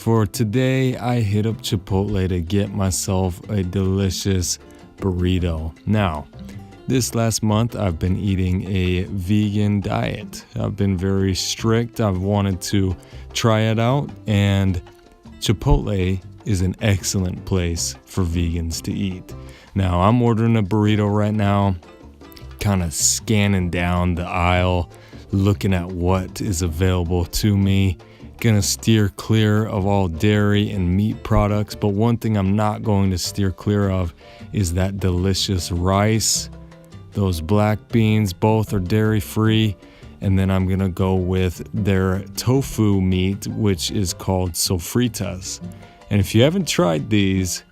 For today, I hit up Chipotle to get myself a delicious burrito. Now, this last month, I've been eating a vegan diet. I've been very strict. I've wanted to try it out, and Chipotle is an excellent place for vegans to eat. Now, I'm ordering a burrito right now, kind of scanning down the aisle, looking at what is available to me. Gonna steer clear of all dairy and meat products, but one thing I'm not going to steer clear of is that delicious rice. Those black beans, both are dairy free. And then I'm gonna go with their tofu meat, which is called Sofritas. And if you haven't tried these,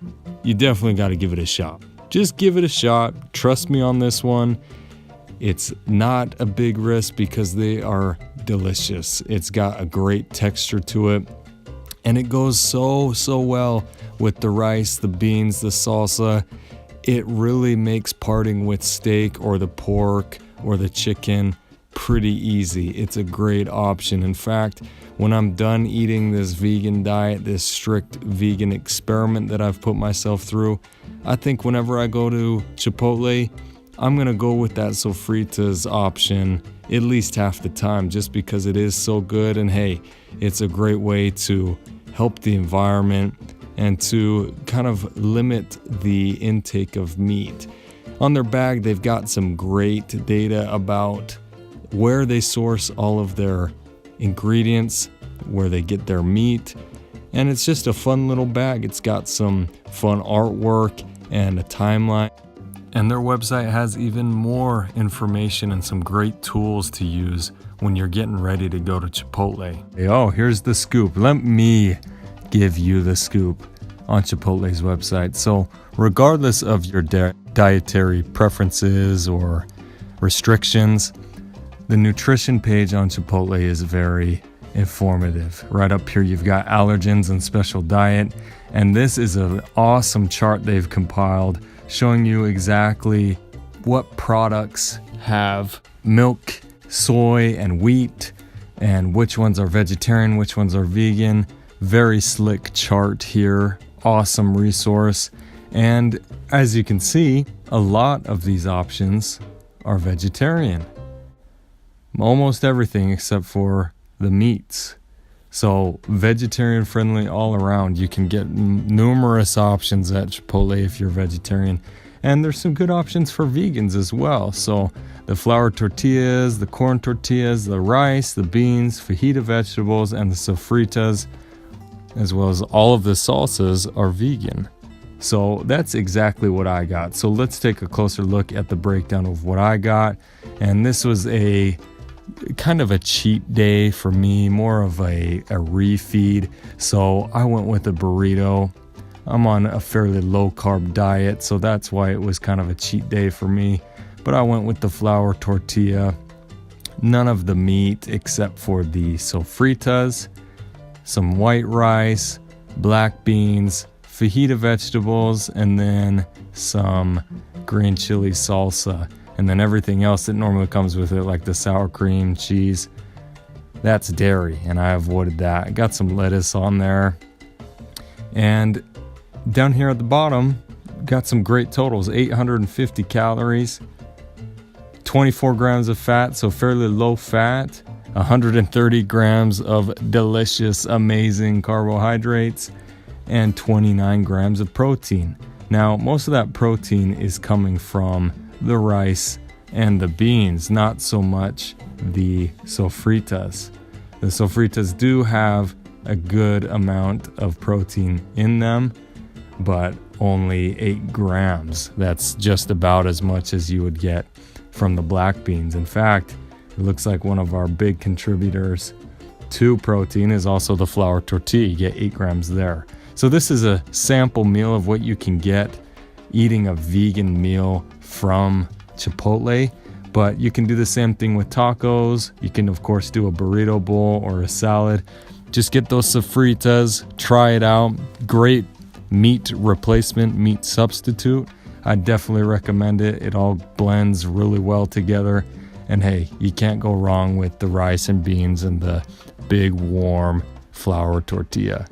you definitely gotta give it a shot. Just give it a shot. Trust me on this one. It's not a big risk because they are delicious. It's got a great texture to it. And it goes so well with the rice, the beans, the salsa. It really makes parting with steak or the pork or the chicken pretty easy. It's a great option. In fact, when I'm done eating this vegan diet, this strict vegan experiment that I've put myself through, I think whenever I go to Chipotle, I'm gonna go with that Sofritas option at least half the time, just because it is so good. And hey, it's a great way to help the environment and to kind of limit the intake of meat. On their bag, they've got some great data about where they source all of their ingredients, where they get their meat, and it's just a fun little bag. It's got some fun artwork and a timeline, and their website has even more information and some great tools to use when you're getting ready to go to Chipotle. Oh, here's the scoop. Let me give you the scoop on Chipotle's website. So regardless of your dietary preferences or restrictions, the nutrition page on Chipotle is very informative. Right up here, you've got allergens and special diet. And this is an awesome chart they've compiled showing you exactly what products have milk, soy, and wheat, and which ones are vegetarian, which ones are vegan. Very slick chart here. Awesome resource. And as you can see, a lot of these options are vegetarian. Almost everything except for the meats. So vegetarian friendly all around. You can get numerous options at Chipotle if you're vegetarian. And there's some good options for vegans as well. So the flour tortillas, the corn tortillas, the rice, the beans, fajita vegetables, and the sofritas, as well as all of the salsas, are vegan. So that's exactly what I got. So let's take a closer look at the breakdown of what I got. And this was a kind of a cheat day for me, more of a refeed. So I went with a burrito. I'm on a fairly low carb diet, so that's why it was kind of a cheat day for me. But I went with the flour tortilla, none of the meat except for the sofritas, some white rice, black beans, fajita vegetables, and then some green chili salsa. And then everything else that normally comes with it, like the sour cream, cheese, that's dairy, and I avoided that. I got some lettuce on there. And down here at the bottom, got some great totals. 850 calories, 24 grams of fat, so fairly low fat, 130 grams of delicious, amazing carbohydrates, and 29 grams of protein. Now, most of that protein is coming from the rice and the beans, not so much the sofritas. The sofritas do have a good amount of protein in them, but only 8 grams. That's just about as much as you would get from the black beans. In fact, it looks like one of our big contributors to protein is also the flour tortilla. You get 8 grams there. So this is a sample meal of what you can get eating a vegan meal from Chipotle, but you can do the same thing with tacos. You can of course do a burrito bowl or a salad. Just get those sofritas, try it out. Great meat replacement, meat substitute. I definitely recommend it. It all blends really well together. And hey, you can't go wrong with the rice and beans and the big warm flour tortilla.